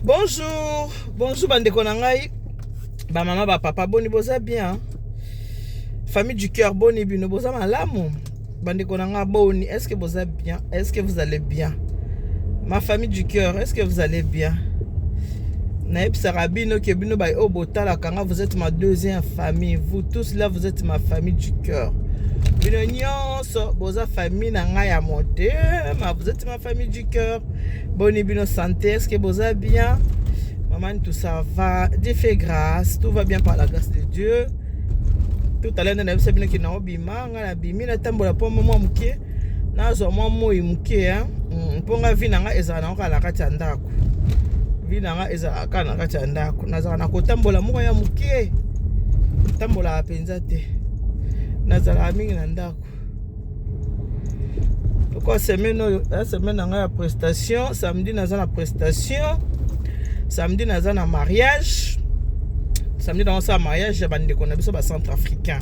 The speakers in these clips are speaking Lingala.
Bonjour, bonjour bandeko na ngai. Ba maman ba papa boni boza bien. Famille du cœur boni bino boza malamu. Bandeko na nga boni, est-ce que boza bien? Est-ce que vous allez bien? Ma famille du cœur, est-ce que vous allez bien? Naïb Sarabino Kebino Bay Obotala Kanga, vous êtes ma deuxième famille. Vous tous là, vous êtes ma famille du cœur. Bino nyonso boza famille na nga ya motema, vous êtes ma famille du cœur. Boni bino santé, est-ce que boza bien? Maman, tout ça va, Dieu fait grâce, tout va bien par la grâce de Dieu. Tout à l'heure, on a vu que na obima, na bimi na tambola po mama muke, na zo mama moi muke hein. Ponga vina nga ezala na kala kati ndako. Vina nga ezala kana kati ndako. Nazala na kotambola moko ya muke. Tambola apenza te. Nazala mingi na ndako. Pourquoi semaine la semaine nga ya prestation, samedi nazala na prestation. Samedi nazala na mariage. Samedi dans un mariage, bandeko na biso ba centrafricain.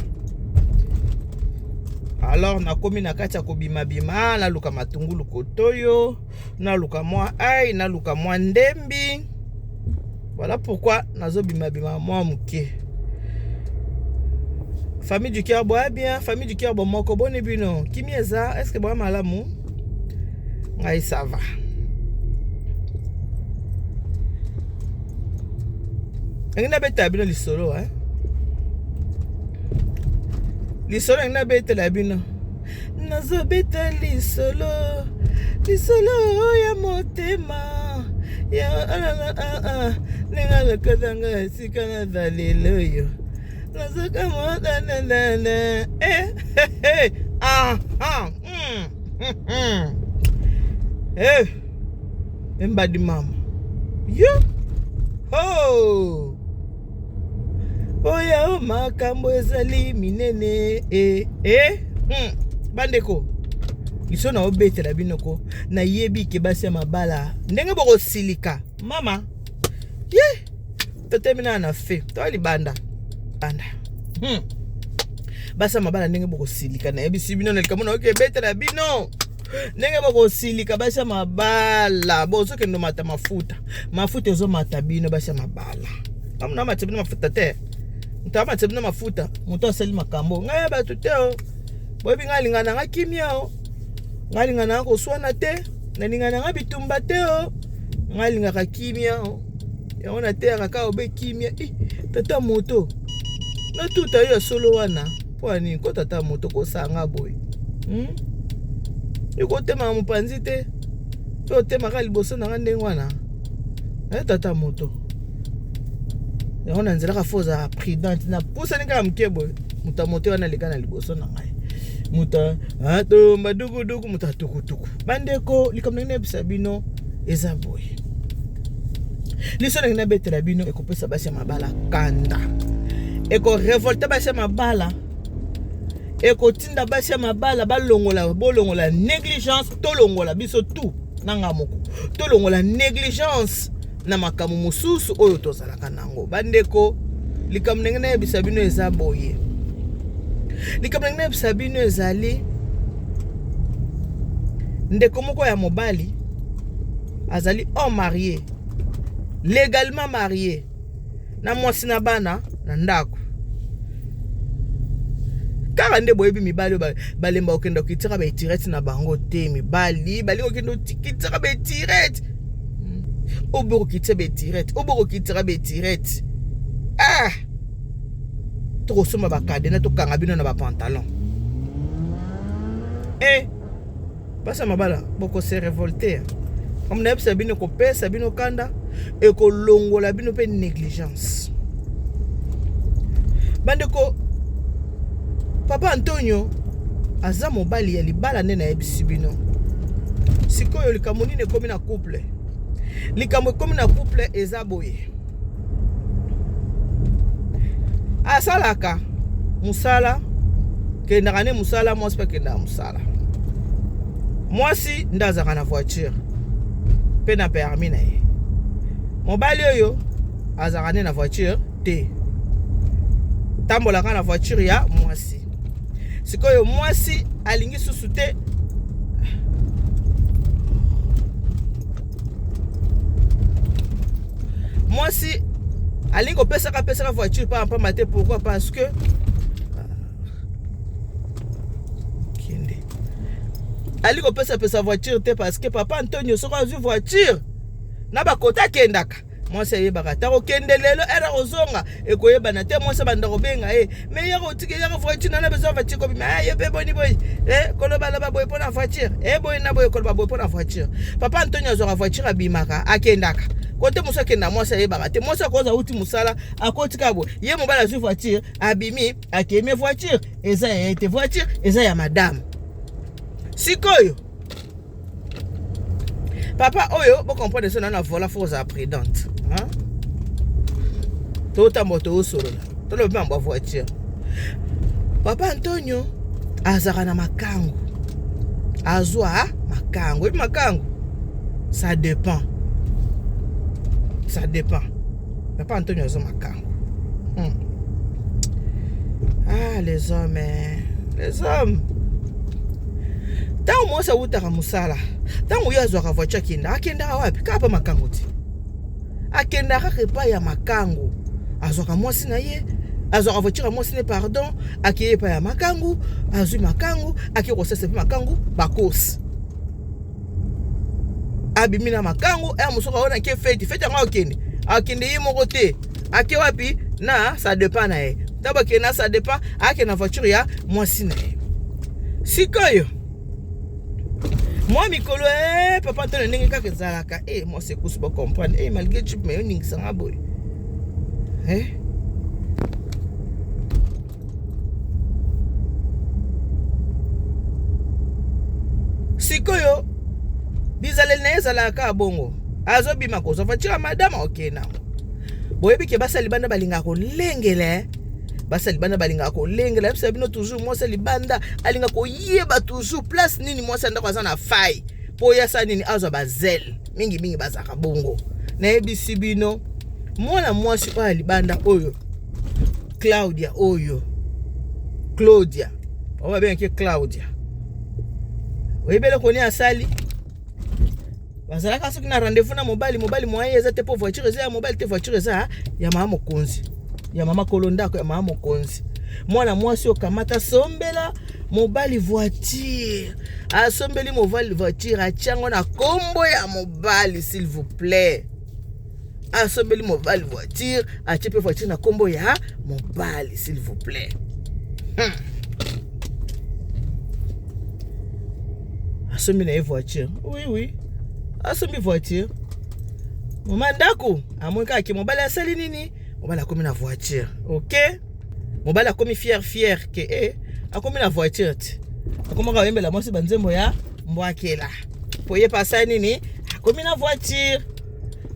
Alors na komi na kati ya kobima bima na luka matungulu kotoyo, na luka mwa ai, na luka mwa ndembi. Voilà pourquoi nazo bima bima mwa muke. Famille du cœur boa bien, famille du cœur bon moko boni bino. Kimi eza, est-ce que boa malamu? Ngai ça va. Ngina beta bino lisolo hein. Lisolo ngina beta la bino. Nazo beta lisolo. Lisolo ya motema. Ya Nenga lekadanga sikana dalilo yo. Nazo kama na. Embadi mama. Yo. Oh. Oya makambo ezali minene bandeko iso na obetela binoko na yebi ke basi mabala ndenge boko silika mama ye totemina na fe to libanda banda basi mabala ndenge boko silika na yebi sibino na likamuna oke betela bino ndenge boko silika basi mabala bozo ke ndo mata mafuta ezo mata bino basi mabala amuna mata bino mafuta te ntama tsebina mafuta muto asali makambo ngaya batu te o bobi ngalingana nga kimia o ngalingana ko swana te nalingana nga bitumba te o ngalinga ka kimia o ya ona te ka obe kimia tata moto na tuta yo solo wana kwani ko tata moto ko sanga boy iko tema mupanzi te to tema ka liboso na nga ndenge wana tata moto on a nzela ka foza prudent na pusa ninga mkebo mutamote wana lekana liboso na ngai muta ato madugu muta tukutuku bandeko likamnene bisabino eza boy liso na betela bino ekopesa basi mabala kanda eko revolte basi mabala eko tinda basi mabala bolongola négligence tolongola biso tout nanga moko tolongola négligence na makamu mususu oyo tozalaka nango bandeko likamnenge na bisabino eza boye likamnenge na bisabino ezali ndeko moko ya mobali azali homme marié légalement marié na mwasi na bana na ndako kaka nde boyebi mibali balemba okenda okitira ba etirete na bango te mibali balingo okenda okitira ba etirete oboro kitse betirete oboro kitira betirete to soma bakade na to kanga bino na ba pantalon basa mabala boko se révolter comme na yebisa bino ko pesa bino kanda e ko longola bino pe négligence bandeko papa Antonio aza mobali ya libala nde na yebisi bino sikoyo likamoni ne komi na couple likambo komi na couple eza boye asalaka musala kendaka ne musala mwasi mpe kendaka musala mwasi nde azaka na voiture mpe na permis na ye mobali oyo azaka ne na voiture te tambolaka na voiture ya mwasi sikoyo mwasi alingi susu te moi si alingo pesa ka voiture pas maté pourquoi parce que kende alingo pesa voiture te parce que papa Antonio soko azu voiture na ba kota kendaka moi c'est yebaka ta ko kende lelo era ozonga e ko yebana te moi ça banda ko benga mais ya ko tike ya voiture na besoin voiture ko mais ye be boni boy ko lo bala ba boy pona voiture boy na boy ko ba boy pona voiture papa Antonio azo voiture abimaka akendaka kote musa kenda moi c'est yebaka te moi ça koza uti musala akotika bo ye mobala azu voiture abimi akeme voiture eza ete voiture eza ya madame sikoyo papa oyo bo comprendre ça na vola force à prudente hein tota moto solo to le pamba voiture papa Antonio azaka na makangu azwa makangu et makangu ça dépend papa Antonio azwa makangu ah les hommes tant moi ça utaka musala tant uya azwaka voiture akenda wapi kapa makangu ti akenda ka ya makangu azwaka mwasi na ye azwaka voiture mwasi ne pardon akiye pa ya makangu azwi makangu akikosese makangu bakosi abimina makangu musoko ona ke fete nga akende ye moko te ake wapi na ça dépend na ye taba ke na ça dépend ake na voiture ya mwasi na ye sikoyo moi mikolo papa Antonio ndenge kaka ezalaka moi c'est couche pas comprendre malgré tu me yoning sanga boy sikoyo bizaleli na ezalaka bongo azobima koza voiture madame okena boyebi ke basali banda balinga ko lengele basali banda balinga ko lengela bisa bino toujours moi sali banda alinga ko yeba toujours place nini moi sanda kwa sana fai po ya sa nini azo bazel mingi bazaka bongo na ebisi bino mwana mwasi kwa libanda oyo Claudia on bien que Claudia oyebele koni asali bazalaka soki na rendez-vous na mobali moyen eza te po voiture eza ya mobali te voiture eza ya mama mokonzi ya mama kolondako ya mama mokonzi mwana mwasi okamata sombela mobali voiture asombeli mobali voiture achango na kombo ya mobali s'il vous plaît asombeli mobali voiture achepe voiture na kombo ya mobali s'il vous plaît asombi na voiture oui asombi voiture momandako amweka ki mobali asali nini mobali akomi na voiture OK mobali akomi fier ke akomi na voiture ti akomaka yembela mwasi banzembo ya mbwakela poye pasa nini akomi na voiture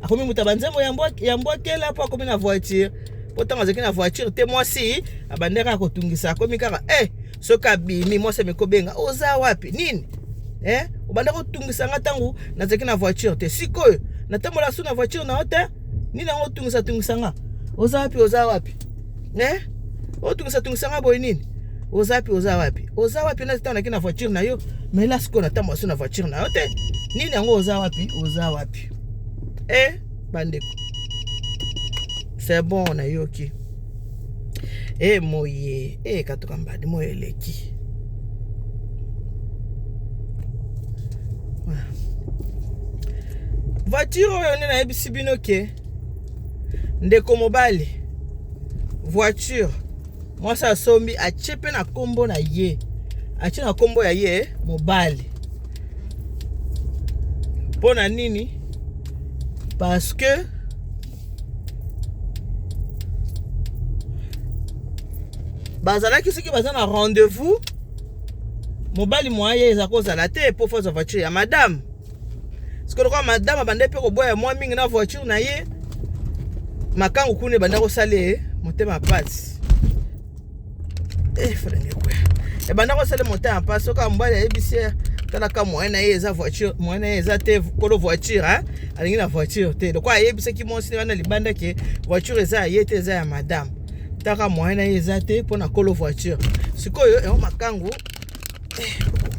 akomi muta banzembo ya mbwakela po akomi na voiture potanga zeki na voiture te mwasi abandeka kotungisa akomi kaka soka bimi mwasi mekobenga oza wapi nini ubanda kotungisa ngatangu na zeki na voiture te sikoyo natambola su na voiture na hote nini ngo tungisa nga oza wapi otungisa nga boy nini oza wapi na zitana kina voiture na yo mais là siko natambola su na voiture na hote nini ngo oza wapi bandeko c'est bon na yoki moye katoka mbadi moye leki voiture oyo nde nayebisi bino ke ndeko mobali voiture mwasi asombi atie mpe na kombo na ye atie na kombo ya ye mobali mpo na nini parce que bazalaki soki baza na rendez-vous mobali mwaye eza kozala te po foza voiture ya madame sikoyo kwa madame abande pe koboya mwa mingi na voiture na ye makangu kune banda kosale motema pasi frenge kwa banda kosale motema pasi soka mbali ayebisi talaka moyen na ye eza voiture moyen na ye eza te kolo voiture alingi na voiture te donc ayebisaki mwasi wana libanda ke voiture eza ye te eza ya madame taka moyen na ye eza te mpona kolo voiture sikoyo makangu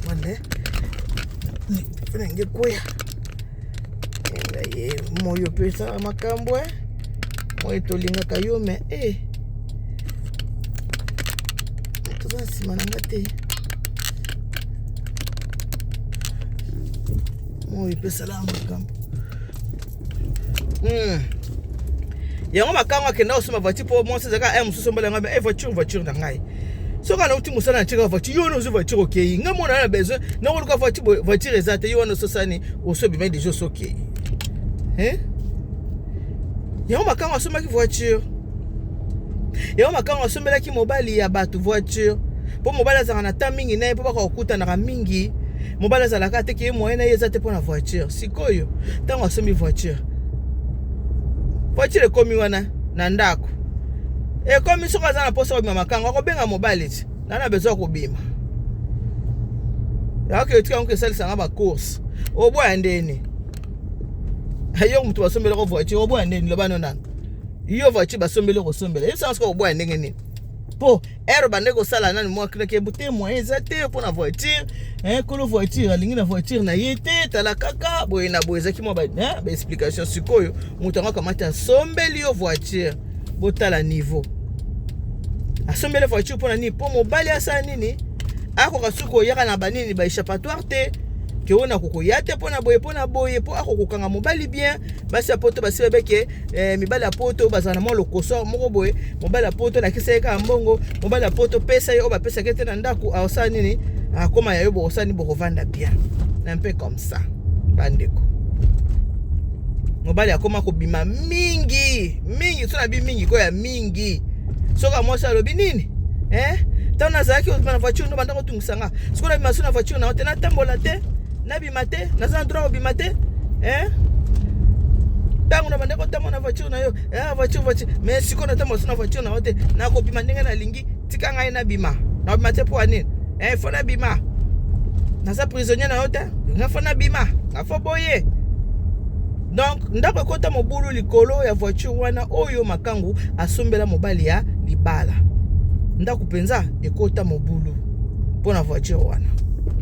wande frenge kwa ye moyo pesa makambo moi tolingaka yo mais toza nsima na nga te moi epesala makambo yango makango akenda kosomba voiture mpo mwasi ezaka mosusu mbala nga voiture na ngai soki ana uti mosala na ntika voiture yo wana ozwi voiture okei nga mona na besoin nakoluka voiture eza te yo wana ososani osobima deja osokei yango makango asombaki voiture yango makango asombelaki mobali ya bato voiture mpo mobali azalaka na ta mingi na ye mpo baka kokutanaka mingi mobali azalaka ateke ye moyen na ye eza te mpo na voiture sikoyo ntango asombi voiture ekomi wana na ndako ekomi soki aza na mposa kobima makango akobenga mobali ti nana besoin kobima yaka etika yango esalisanga bacourse oboya ndeni yo mutu basombeleko voiture oboya ndeni lobano nano yo voiture basombeli kosombela yebisanga soki oboya ndenge nini mpo ere bande kosala nani mwakinaki ebute moyen eza te mpo na voiture kolo voiture alingi na voiture na ye te tala kaka boye na boye ezaki mwa baexplication sikoyo moto yango akamati asombeli yo voiture botala niveau asombeli voiture mpo na nini mpo mobali asala nini akoka soki koyaka na banini baéchappatoire te ke ona kokoya te mpo na boye mpo akokokanga mobali bien basi ya poto basi babeke mibali ya poto bazala na mwa lokoso moko boye mobali ya poto lakisa ye kaka mbongo mobali ya poto pesa ye oyo bapesaki te na ndako aosala nini akoma ya yo bokosala nini bokovanda bien un peu comme ça bandeko mobali akoma kobima mingi so na bi mingi koya mingi soki amwasi alobi nini ntango nazalaki obima na voiture ndo banda kotungisanga soki nabima so na voiture na yo te natambola te nabima te naza na droit kobima te ntango na banda kotambola na voiture na yo voiture mais sikoyo natambola so na voiture na yo te nakobima ndenge nalingi tika ngai nabima te mpo ya nini fo nabima naza prisonnier na yo te nga fo nabima nga fo boye donc ndako ekota mobulu likolo ya voiture wana oyo makangu asombela mobali ya libala ndako mpenza ekota mobulu mpo na voiture wana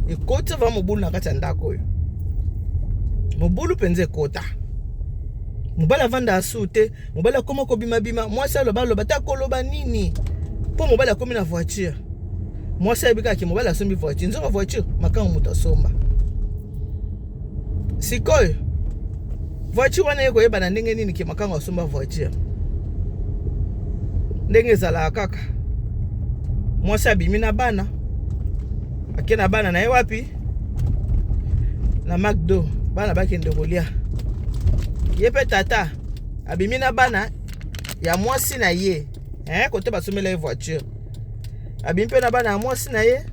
ekota va mobulu na kati ya ndako oyo mobulu mpenza ekota mobali avanda asu te mobali akoma kobimabima mwasi aloba te akoloba nini mpo mobali akomi na voiture mwasi ayebikaki mobali asombi voiture nzoko voiture makangu moto asomba sikoyo voiture wana ye koyeba na ndenge nini ke makango asomba voiture ndenge ezalaka kaka mwasi abimi na bana ake na bana na ye wapi na McDo bana bakende kolia ye mpe tata abimi na bana ya mwasi na ye kote basomela ye voiture abimi mpe na bana ya mwasi na ye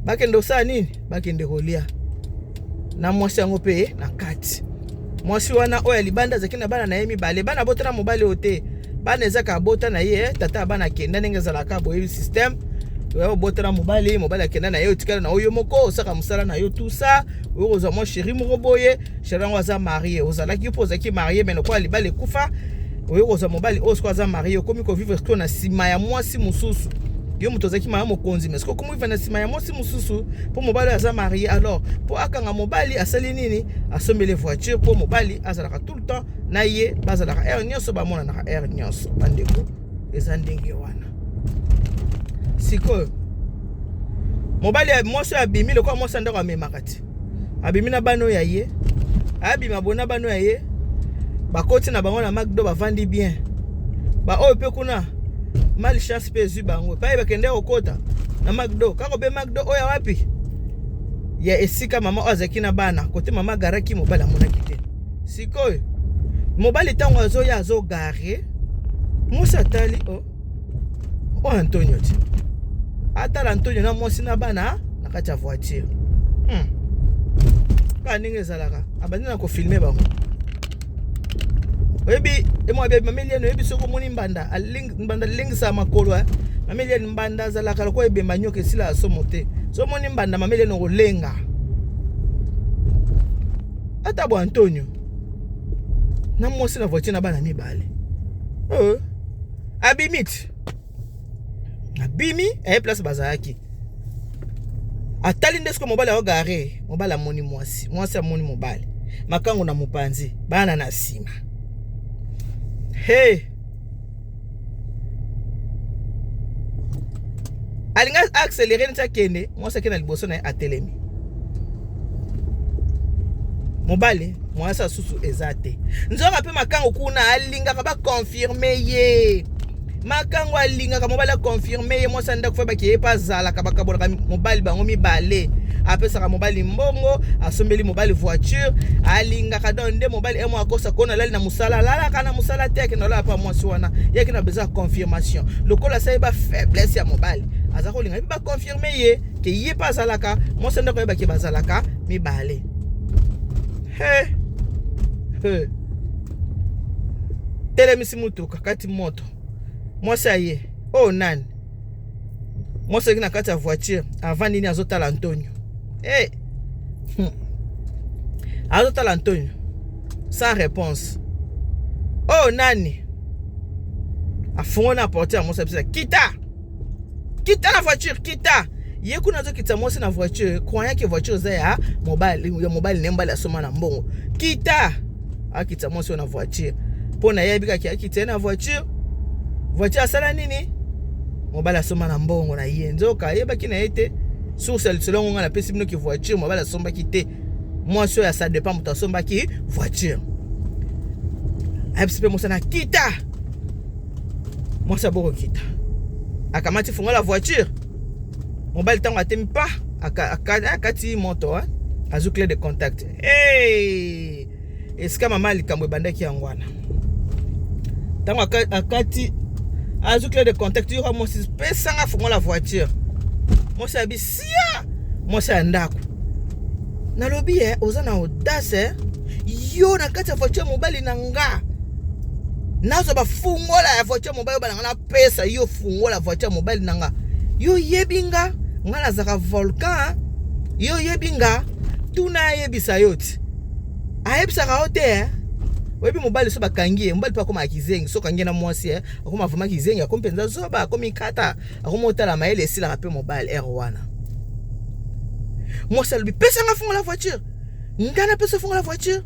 bakende kosala nini bakende kolia na mwasi yango mpe na kati mwasi wana oyo libanda azaki na bana na ye mibale bana botana mobali oyo te bana ezaka abota na ye tata bana akenda ndenge ezalaka boyebi système oyo botana mobali akenda na ye otikala na oyo moko osaka mosala na yo tout ça oyo kozwa mwa chéri moko boye chéri yango aza marie ozalaki mpo ozalaki marie mais lokola libala ekufa oyo kozwa mobali oyo siko aza marie okomi kovivre siko na nsima ya mwasi mosusu yo moto ozalaki maya mokonzi mais siko okomi kovivre na nsima ya mwasi mosusu mpo mobali aza marie alors mpo akanga mobali asali nini asombele voiture mpo mobali azalaka tout le temps na ye bazalaka aire nyonso bamonanaka aire nyonso bandeko eza ndenge wana sikoyo mobali mwasi abimi lokola mwasi ya ndako amemaka ti abimi na bana oyo ya ye abima bona bana oyo ya ye bakoti na bango na McDo bavandi bien baoyo mpe kuna malchance mpe ezwi bango epai bakende kokota na McDo kaka mpe McDo oyo wapi ya esika mama oyo azalaki na bana kote mama agaraki mobali amonaki te sikoyo mobali ntango azoya azogare mwasi atali o Antonio ti atala Antonio na mwasi na bana na kati ya voiture kaka ndenge ezalaka abandi na kofilme bango oyebi emwa bebe mameli eno oyebi soki omoni mbanda lingisa makolo mameli eno mbanda azalaka lokola ebemba nyoka esila asomo te so omoni mbanda mameli eno kolenga ata bo Antonio na mwasi na voiture na bana mibale abimiti abimi aye place bazalaki atali nde siko mobali aogare mobali amoni mwasi amoni mobali makango na mopanzi bana na nsima Hey, alinga accélérer nta kende moi ça kena liboso na atelemi mobali moi ça susu ezate nzoka pe makango kuna alinga ka ba confirmer ye makango alinga ka mobali confirmer ye moi ça ndako fa ba ki pa zala ka bakabola ka mobali bango mibale apesa ka mobali mbongo asombeli mobali voiture alinga ka donde mobali emo akosa kona lali na musala lala kana musala teke na la pa mwasi wana yake na besoin confirmation lokola ça ba faiblesse ya mobali azako linga ba confirmer ye ke ye pa zalaka moi ça ndako ba ki bazalaka mibale. Hey, hey. Telemisi mutuka kati moto. Moi ça y est. Oh nani. Moi c'est na kati ya voiture avant nini azotala Antonio. Hey. Azotala Antonio. Sans réponse. Oh nani. Afungona na portière moi ça quitta. Quitta la voiture, quitta. Yeku nazo kitamosi na voiture croyant que voiture za ya mobile nemba la soma na mbongo kita akitamosi na voiture pona yebika ki akita na voiture asala nini mobile asoma na mbongo na ye nzoka yebaki na ete sur celle selon nga na pesi bino ki voiture mobile asomba ki te moi so ya ça dépend muta somba ki voiture abisipe mosana kita moi ça boko kita akamati funga la voiture mobile tango atemi pa akati moto azu clé de contact. Hey, esika mama likambo ebandaki yangwana tango akati azu clé de contact yo mo si pesa nga fungo la voiture mo sa bisia mo sa ndako na lobi oza na audace yo na kati ya voiture mobile na nga nazo ba fungola ya voiture mobile ba na pesa yo fungola voiture mobile na nga yo yebinga ngala zaka volcan yo yebinga tuna yebisa yoti ayebisa ka hote webi mobali so bakangie mobali pa koma kizengi so kangie na mwasi akoma vuma kizengi akompenza zoba akomi kata akomotala maele sila pe mobile R1 mwasi lubi pesa nga fungola voiture ngana pesa fungola voiture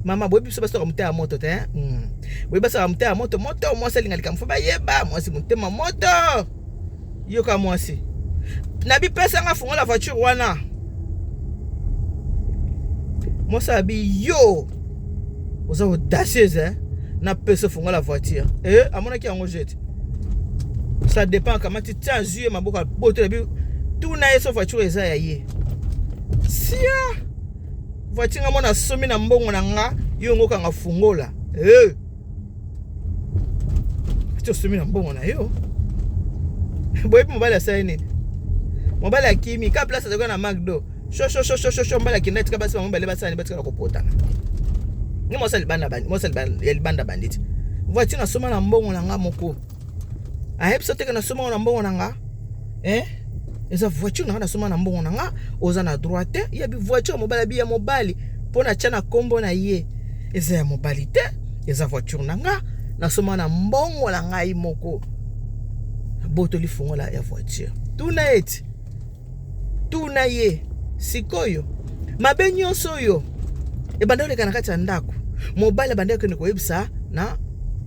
mama bobi so baso mute ya moto te bobi baso mute ya moto mwasi linga likamfa ba yeba mwasi mutema moto yo ka mwasi nabi pesa nga fungola voiture wana mwasi abi yo oza audacieuse na pesa fungola voiture amona ki yango jete ça dépend comment tu tiens juillet maboka boto bi tout na yeso voiture eza ya ye sia voiture nga mona somi na mbongo na nga yo ngoka nga fungola tu somi na mbongo na yo boye mobile asa nini mobile ya kimi ka place azoko na McDo sho mbala kinet ka basi mobile basani batika kopotana ni mosa libanda bandit voiture na soma na mbongo na nga moko ahepso teke na soma na mbongo na nga eza voiture na soma na mbongo na nga oza na droite ya bi voiture mobile bi ya mobile pona chana kombo na ye eza ya mobilité eza voiture na nga na soma na mbongo na nga moko boto li fungola ya voiture tuna ye sikoyo mabe nyonso yo ebanda oleka na kati ya ndako mobile banda kende koyebisa na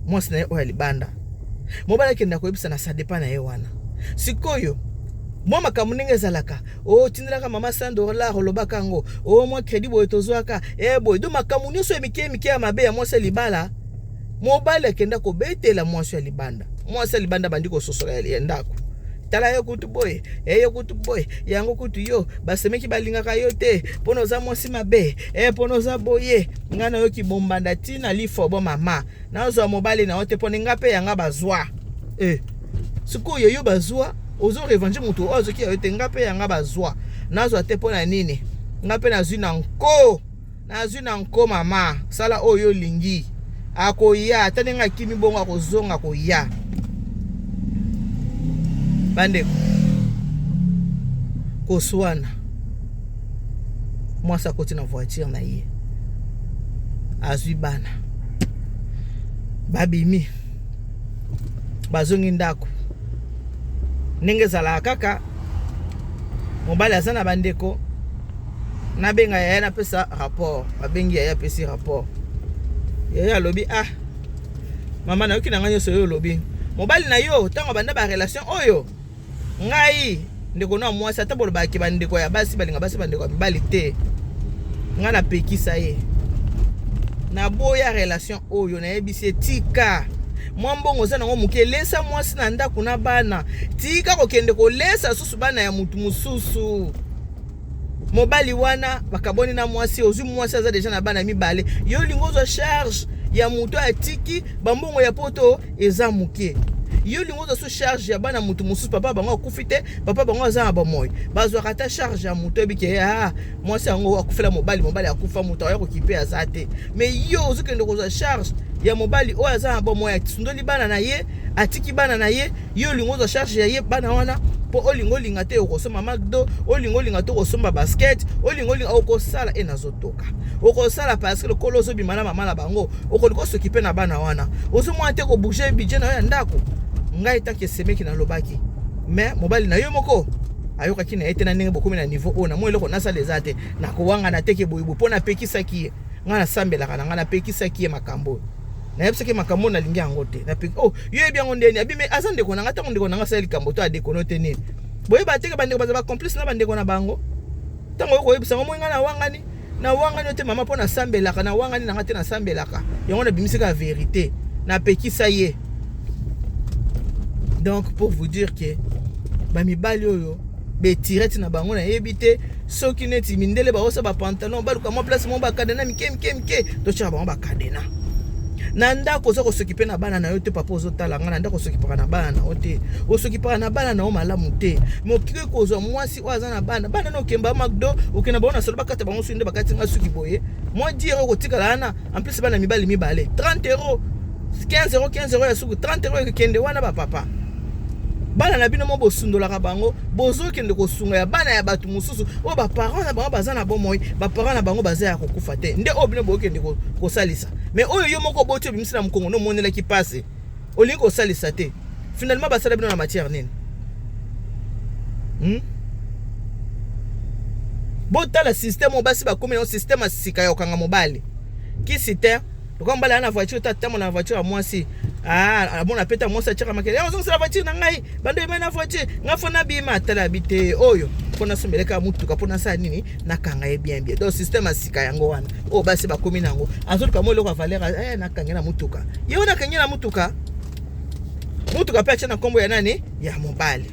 mwasi na ye oya libanda mobile kende koyebisa na sadepa na ye wana sikoyo mwa makambo ndenge ezalaka tindelaka mama $100 olobaka ngo mwa credit boye tozwaka boye do makambo nyonso ya mike ya mabe ya mwasi libala mobile kende kobetela mwasi ya libanda mwasi libanda bandi kososola ya ndako tala yo kutu boy yango kutu yo basemeki balingaka yo te pono za mwasi mabe pono za boye ngana yo kibombanda tina lifobo mama nazo mobile na ote pone ngape yanga bazwa siku yo bazwa ozo revanche mutu ozo ki yo te ngape yanga bazwa nazo ate pona nini ngape nazwi na nko mama sala oyo lingi akoya tanenga kimi bongo akozonga koya bande koswana mwasa koti na voiture na ye azwi bana babimi bazongi ndako ndenge zala kaka mobali aza na bandeko nabenga yaya napesa rapport babengi yaya apesi rapport yaya alobi mama na yoki na nganyo soyo lobi mobali na yo tango banda ba relation oyo ngai ndeko na mwasi ata bolo ba ki bandeko ya basi balinga basi bandeko ya mibali te nga na pekisa ye na boya relation oyo na yebisi tika mwa mbongo za nango muke lesa mwasi na ndako na bana tika kokende kolesa susu bana ya mutu mususu mobali wana bakaboni na mwasi ozu mwasi aza deja na bana mibale yo lingozo charge ya mutu atiki bambongo ya poto eza muke yo lingozo so charge ya bana mutu mususu papa bango akufite papa bango aza ba moy bazwa kata charge ya mutu ebike mwasi yango akufela mobali akufa mutu ayo kokipe azate mais yo ozokende kozwa charge ya mobali oyo aza ba moy atundoli bana na ye atiki bana na ye yo lingozo charge ya ye bana wana po olingolinga te okosoma McDo olingolinga te okosomba basket olingolinga okosala nazotoka okosala parce que le kolo ozobima na mama na bango okoliko s'occuper na bana wana ozomwa te ko bouger budget na yo ya ndako ngai taki semeki na lobaki mais mobali na yo moko ayoka kina ete na ndenge bokomi na niveau ona mo eloko nasala ezate na kowanga na teke boyibo pona pekisa ki nga na sambelaka na nga na pekisa ki makambo na yebisaki makambo na lingi yango te na peki yo ebi yango ndeni abime aza ndeko na nga tango ndeko na nga sala likambo to adekono te nini boyeba teke bandeko baza ba complice na bandeko na bango tango koyebisa ngo nga na wangani te mama pona sambelaka na wangani na nga te na sambelaka yango na bimisika vérité na pekisa ye. Donc pour vous dire que bamibali oyo betirete na bango na yebite soki neti mindele ba osa ba pantalon baluka mo place mo ba kadena mike to cha bango ba kadena na ndako zo kosokipe na bana na yo te papa ozotala nga na ndako sokipa na bana o te osokipa na bana na o malamu te mokike kozwa mwasi oaza na bana no kemba McDo okena bona solo bakata bango sunde bakati nga suki boye moi dire ko tikala na en plus bana mibali mibale 30 euros 15 euros ya suku 30 euros kende wana ba papa bana na bino mo bosundola ka bango bozo kende ko sunga ya bana ya batu mususu o ba parents na bango baza na bomoy ba parents na bango baza ya kokufa te nde obino bo kende ko salisa mais oyo yo moko botio bimisina mkongo no monela ki passe olingi ko salisa te finalement basala bino na matière nini botala système obasi ba komi na système asika ya okanga mobali ki système donc mbala na voiture tatamo na voiture mwasi bon apeta mwasi achaka makele yo zonga la voiture na ngai bando ema na voiture ngafona bima tala bite oyo pona sombeleka mutuka pona sa nini nakanga ye bien donc système asika yango wana o basi bakomi nango azotuka mo loko valeur nakangela mutuka yo nakangela mutuka pe acha na kombo ya nani ya mobali